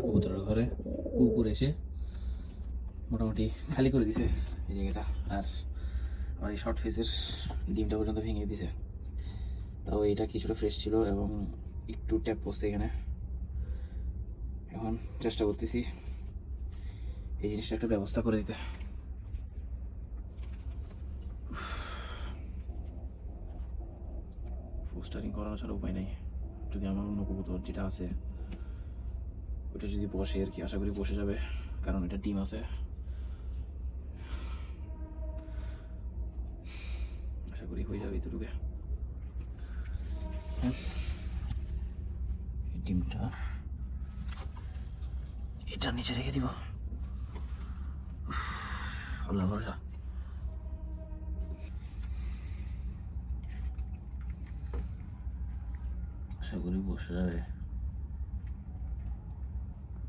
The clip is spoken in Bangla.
কবুতরের ঘরে কুকুর এসে মোটামুটি খালি করে দিছে এই জায়গাটা, আর আমার এই শর্ট ফেসের ডিমটা পর্যন্ত ভেঙে দিছে। তাও এইটা কিছুটা ফ্রেশ ছিল এবং একটু ট্যাপ পড়ছে এখানে। এখন চেষ্টা করতেছি এই জিনিসটা একটা ব্যবস্থা করে দিতে। পোস্টারিং করানো ছাড়া উপায় নেই। যদি আমার অন্য কবুতর যেটা আছে ওটা যদি বসে আর কি, আশা করি বসে যাবে, কারণ এটা ডিম আছে। আশা করি হয়ে যাবে এতটুকু। ডিমটা এটার নিচে রেখে দিব। আল্লাহ ভরসা। আশা করি বসে যাবে।